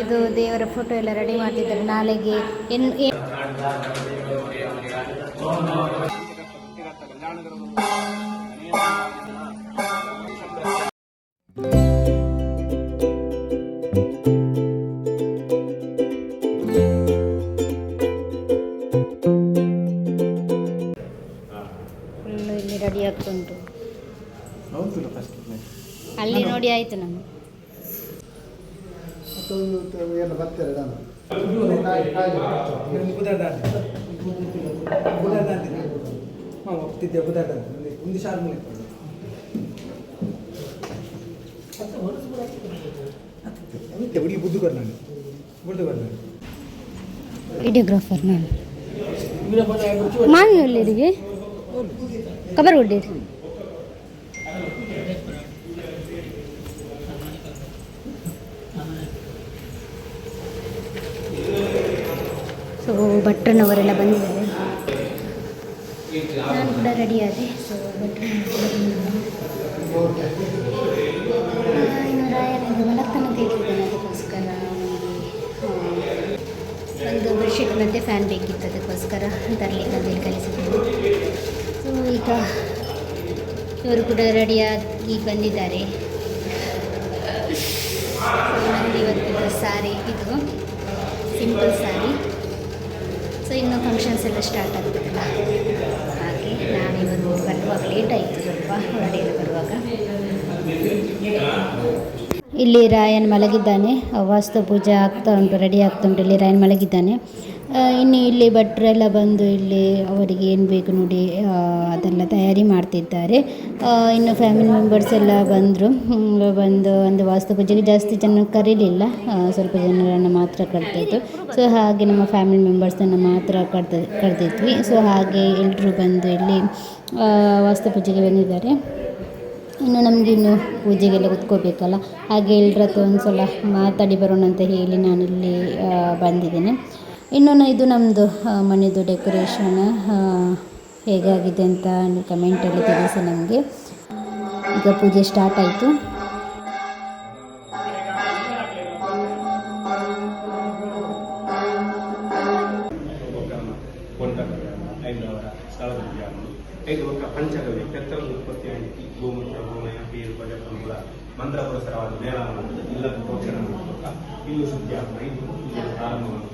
ಇದು ದೇವರ ಫೋಟೋ ಎಲ್ಲ ರೆಡಿ ಮಾಡ್ತಿದ್ದಾರೆ ನಾಳೆಗೆ. ಫುಲ್ಲು ಇಲ್ಲಿ ರೆಡಿ ಆಗ್ತುಂಟು. ಅಲ್ಲಿ ನೋಡಿ ಆಯಿತು ನಮಗೆ. ವಿಡಿಯೋಗ್ರಾಫರ್ ನಾನು ಮಾವಿ ಒಳ್ಳೆಯರಿಗೆ ಕಬರ್ ಒಡ್ಡೀರಿ. ಸೊ ಭಟ್ರನವರೆಲ್ಲ ಬಂದಿದ್ದಾರೆ, ನಾನು ಕೂಡ ರೆಡಿ ಆದೆ. ಸೊ ಇನ್ನು ರಾಯನಿಂದ ಮಲಗ್ತಾನೆ ತೆಗೆದಿದ್ದೇನೆ, ಅದಕ್ಕೋಸ್ಕರ ಒಂದು ಬೆಡ್ಶೀಟ್ ಮತ್ತು ಫ್ಯಾನ್ ಬೇಕಿತ್ತು, ಅದಕ್ಕೋಸ್ಕರ ತರಲಿಕ್ಕೆ ಕಲಿಸಿದ್ದೇನೆ. ಸೊ ಈಗ ಇವರು ಕೂಡ ರೆಡಿಯಾಗಿ ಬಂದಿದ್ದಾರೆ. ನಂದು ಇವತ್ತು ಸಾರಿ, ಇದು ಸಿಂಪಲ್ ಸಾರಿ. ಸೊ ಇನ್ನು ಫಂಕ್ಷನ್ಸ್ ಎಲ್ಲ ಸ್ಟಾರ್ಟ್ ಆಗ್ತದಲ್ಲ, ಹಾಗೆ ನಾವಿವರು ಬರುವಾಗ ಲೇಟ್ ಆಯಿತು ಸ್ವಲ್ಪ, ಹೊರಡೆಯಲ್ಲಿ ಬರುವಾಗ. ಇಲ್ಲಿ ರಾಯನ್ ಮಲಗಿದ್ದಾನೆ, ವಾಸ್ತು ಪೂಜೆ ಆಗ್ತಾ ಉಂಟು, ರೆಡಿ ಆಗ್ತಾ ಉಂಟು. ಇಲ್ಲಿ ರಾಯನ್ ಮಲಗಿದ್ದಾನೆ. ಇನ್ನು ಇಲ್ಲಿ ಭಟ್ರೆಲ್ಲ ಬಂದು ಇಲ್ಲಿ ಅವರಿಗೆ ಏನು ಬೇಕು ನೋಡಿ ಅದೆಲ್ಲ ತಯಾರಿ ಮಾಡ್ತಿದ್ದಾರೆ. ಇನ್ನು ಫ್ಯಾಮಿಲಿ ಮೆಂಬರ್ಸ್ ಎಲ್ಲ ಬಂದು ಒಂದು ವಾಸ್ತು ಪೂಜೆಗೆ ಜಾಸ್ತಿ ಜನ ಕರೀಲಿಲ್ಲ, ಸ್ವಲ್ಪ ಜನರನ್ನು ಮಾತ್ರ ಕರೆದಿತ್ತು. ಸೊ ಹಾಗೆ ನಮ್ಮ ಫ್ಯಾಮಿಲಿ ಮೆಂಬರ್ಸನ್ನು ಮಾತ್ರ ಕರೆದಿದ್ವಿ. ಸೊ ಹಾಗೆ ಎಲ್ಲರೂ ಬಂದು ಇಲ್ಲಿ ವಾಸ್ತು ಪೂಜೆಗೆ ಬಂದಿದ್ದಾರೆ. ಇನ್ನು ನಮಗಿನ್ನು ಪೂಜೆಗೆಲ್ಲ ಕೂತ್ಕೋಬೇಕಲ್ಲ, ಹಾಗೆ ಎಲ್ಲರ ಹತ್ರ ಒಂದು ಸಲ ಮಾತಾಡಿ ಬರೋಣ ಅಂತ ಹೇಳಿ ನಾನಿಲ್ಲಿ ಬಂದಿದ್ದೇನೆ. ಇನ್ನು ಇದು ನಮ್ಮದು ಮನೆಯದು ಡೆಕೋರೇಷನ್ ಹೇಗಾಗಿದೆ ಅಂತ ಕಮೆಂಟಲ್ಲಿ ತಿಳಿಸಿ ನಮಗೆ. ಈಗ ಪೂಜೆ ಸ್ಟಾರ್ಟ್ ಆಯಿತು. ಪಂಚಗವ್ಯ ಕೆತ್ತಲ ಉತ್ಪತ್ತಿ ಗೋಮೂತ್ರ ಗೋಮಯ ಬೇರು ಪದಕಂಬಳ ಮಂತ್ರ ಪುರಸರವಾದ ಮೇಳವನ್ನು ಇಲ್ಲ ಪ್ರೋಕ್ಷಣ ಮೂಲಕ ಇನ್ನು ಶುದ್ಧಿ ಇದು ಪ್ರಾರಂಭವನ್ನು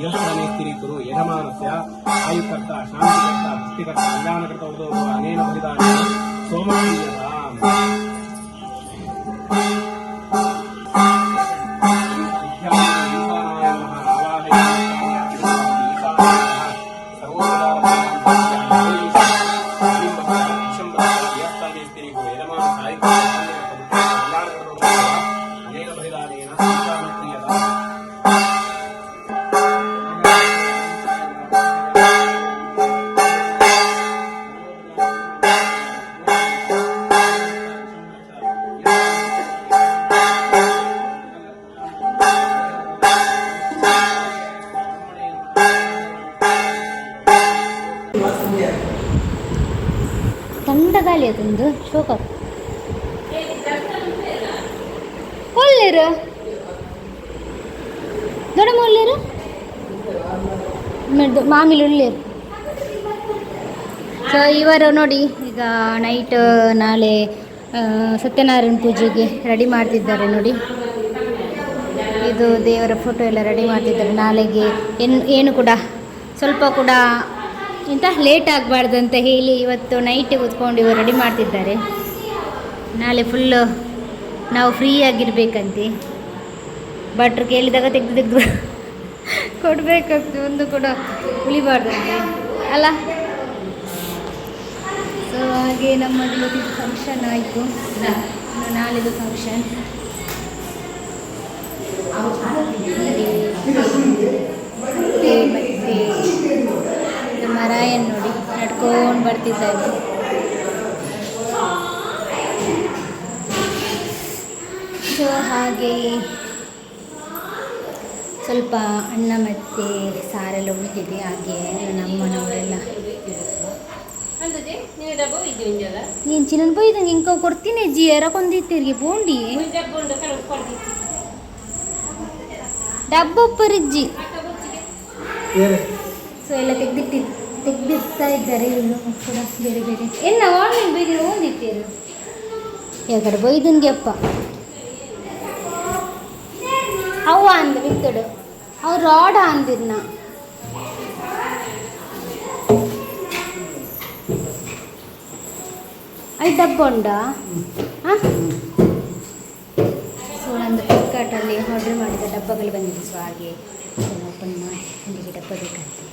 यशने स्थिरीकुरु यजमानस्य आयुकर्ता शान्तिकर्ता भक्तिकर्ता कल्याणकर्ता उदो अनेन बलिदानेन सोमप्रियताम् ತಂಡ ಗಾಳಿ ಅದೊಂದು ಶೋಕ ಒಳ್ಳೆರು ದೊಡ್ಡ ಒಳ್ಳೆರು ಮಾಮಿಲಿ ಒಳ್ಳೆರು. ಸೊ ಇವರು ನೋಡಿ ಈಗ ನೈಟ್ ನಾಳೆ ಸತ್ಯನಾರಾಯಣ ಪೂಜೆಗೆ ರೆಡಿ ಮಾಡ್ತಿದ್ದಾರೆ ನೋಡಿ. ಇದು ದೇವರ ಫೋಟೋ ಎಲ್ಲ ರೆಡಿ ಮಾಡ್ತಿದ್ದಾರೆ ನಾಳೆಗೆ. ಏನು ಕೂಡ ಸ್ವಲ್ಪ ಕೂಡ ಇಂಥ ಲೇಟ್ ಆಗಬಾರ್ದು ಅಂತ ಹೇಳಿ ಇವತ್ತು ನೈಟ್ ಕೂತ್ಕೊಂಡು ಇವರು ರೆಡಿ ಮಾಡ್ತಿದ್ದಾರೆ. ನಾಳೆ ಫುಲ್ಲು ನಾವು ಫ್ರೀ ಆಗಿರ್ಬೇಕಂತೆ. ಭಟ್ರು ಕೇಳಿದಾಗ ತೆಗೆದು ಕೊಡಬೇಕಂತೆ, ಒಂದು ಕೂಡ ಉಳಿಬಾರ್ದಂತೆ ಅಲ್ಲ. ಸೊ ಹಾಗೆ ನಮ್ಮದು ಇವತ್ತಿದ್ದು ಫಂಕ್ಷನ್ ಆಯಿತು. ನಾಳೆದು ಫಂಕ್ಷನ್ ಮತ್ತೆ ನಮ್ಮ ರಾಯನ್ ನೋಡಿ ನಡ್ಕೊಂಡು ಬರ್ತಿದ್ದಾರೆ. ಸೊ ಹಾಗೆ ಸ್ವಲ್ಪ ಅನ್ನ ಮತ್ತು ಸಾರೆಲ್ಲ ಉಳಿದಿದೆ. ಹಾಗೆ ನಮ್ಮನವರೆಲ್ಲ ಏನು ಚಿನ್ನ ಬೈದಂಗೆ ಇಂಕ ಕೊಡ್ತೀನಿ ಅಜ್ಜಿ ಎರಕೊಂದಿತ್ತಿರ್ಗೆ ಬೋಂಡಿ ಡಬ್ಬೊಪ್ಪರಿಜ್ಜಿ. ಸೊ ಎಲ್ಲ ತೆಗ್ದಿರ್ತಾ ಇದ್ದಾರೆ ಇನ್ನು ಕೂಡ ಬೇರೆ ಬೇರೆ ಎಲ್ಲ ಆನ್ಲೈನ್ ಬೇರೆ ಓದಿದ್ದೀರು ಯಾಕಡೆ ಬೈದನ್ಗೆ ಅಪ್ಪ ಅವ ಅಂದ ಬಿತ್ತಡು ಅವ್ರು ರಾಡ ಅಂದಿರ್ನ ಐದು ಡಬ್ಬ ಉಂಡಾ. ಹಾಂ ಸೊ ನಂದು ಫ್ಲಿಪ್ಕಾರ್ಟಲ್ಲಿ ಆರ್ಡರ್ ಮಾಡಿದ ಡಬ್ಬಗಳು ಬಂದಿದೆ. ಸೊ ಹಾಗೆ ಓಪನ್ ಮಾಡಿ ನನಗೆ ಡಬ್ಬ ಬೇಕಂತೆ.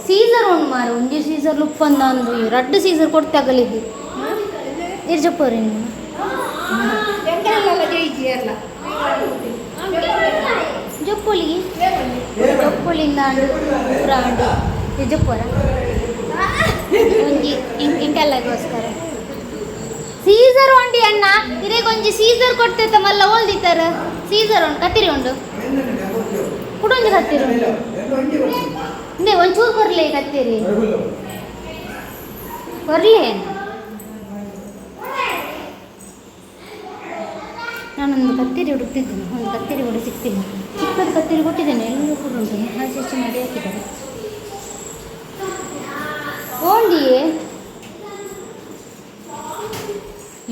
ಸೀಸರ್ ಉಂಡು ಮಾರು ಒಂಜಿ ಸೀಸರ್ ಲುಪ್ಪಂದ ಅಂದು ರಡ್ಡು ಸೀಸರ್ ಕೊಡ್ತಾಗಲಿದ್ದು ಇರ್ ಜಪ್ಪವ್ರಿ ನೀವು ಜಪ್ಪೊಲಿಗೆ ಜಪ್ಪೊಲಿಂದ ಅಂಡು ಪೂರ ಅಂಡು ಜಪ್ಪರ ಒಂಜಿ ಇಂಕಲ್ಲಗೋಸ್ಕರ ಸೀಸರ್ ಉಂಡಿ ಅಣ್ಣ ಇರೇಗೊಂಜಿ ಸೀಸರ್ ಕೊಡ್ತೈತ ಮಲ್ಲ ಓಲ್ದಿತ್ತಾರ. ಸೀಸರ್ ಉಂಡು ಕತ್ತಿರಿ ಉಂಡು ಕುಡೊಂಜಿ ಕತ್ತಿರಿ ಉಂಡು ಇಂದೇ ಒಂಚೂರು ಕೊರ್ಲೆ ಕತ್ತಿರಿ ಕೊರ್ಲೆ. ನಾನೊಂದು ಕತ್ತಿರಿ ಹುಡುಕ್ತಿದ್ದೇನೆ, ಒಂದು ಕತ್ತಿರಿ ಕೂಡ ಸಿಗ್ತೀನಿ. ಚಿಕ್ಕದು ಕತ್ತಿರಿ ಕೊಟ್ಟಿದ್ದೇನೆ, ಎಲ್ಲರೂ ಕೂಡ ಉಂಟು ಹಾಸಿ ಮಾಡಿ ಹಾಕಿದ್ದಾರೆ. ಓಂಡಿಯೇ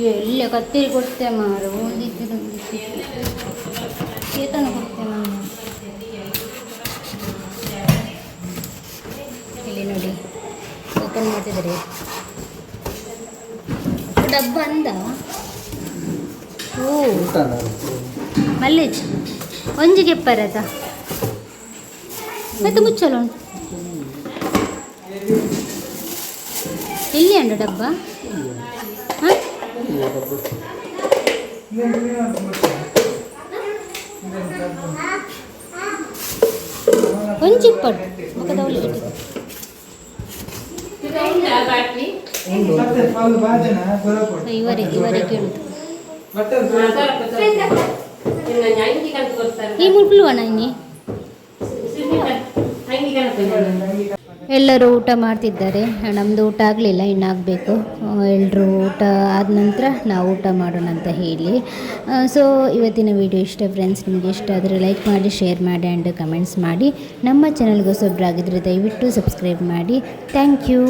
ಎಲ್ಲ ಕತ್ತಿರಿ ಕೊಡ್ತೆ ಮಾರು ಓದಿದ್ದು ಚೇತನ ಕೊಡ್ತೆ ನಾನು. ಇಲ್ಲಿ ನೋಡಿ ಓಪನ್ ಮಾಡ್ತಿದ್ದಾರೆ ಡಬ್ಬ ಅಂದ. ಓ ಮಲ್ಲೇಜ್ ಒಂಜಿಗೆ ಎಪ್ಪರದ ಮತ್ತೆ ಮುಚ್ಚಲ ಉಂಟು. ಎಲ್ಲಿ ಅಂಡ ಡಬ್ಬ ಹಾಂ ಒಂಚಿಪ್ಪಡು ಮುಖದ ಹುಳಿ ಕಟ್ಟಿದ್ದು ಇವರೇ ಕೇಳುದು ಈ ಮುಳ್ಳುವಣ ಇನ್ನಿ ಎಲ್ಲರೂ ಊಟ ಮಾಡ್ತಿದ್ದಾರೆ. ನಮ್ಮದು ಊಟ ಆಗಲಿಲ್ಲ, ಇನ್ನಾಗಬೇಕು. ಎಲ್ಲರೂ ಊಟ ಆದ ನಂತರ ನಾವು ಊಟ ಮಾಡೋಣ ಅಂತ ಹೇಳಿ. ಸೊ ಇವತ್ತಿನ ವಿಡಿಯೋ ಇಷ್ಟ ಫ್ರೆಂಡ್ಸ್. ನಿಮಗೆ ಇಷ್ಟ ಆದರೆ ಲೈಕ್ ಮಾಡಿ, ಶೇರ್ ಮಾಡಿ ಆ್ಯಂಡ್ ಕಮೆಂಟ್ಸ್ ಮಾಡಿ. ನಮ್ಮ ಚಾನಲ್ಗೆ ಹೊಸಬ್ರಾಗಿದ್ದರೆ ದಯವಿಟ್ಟು ಸಬ್ಸ್ಕ್ರೈಬ್ ಮಾಡಿ. Thank you.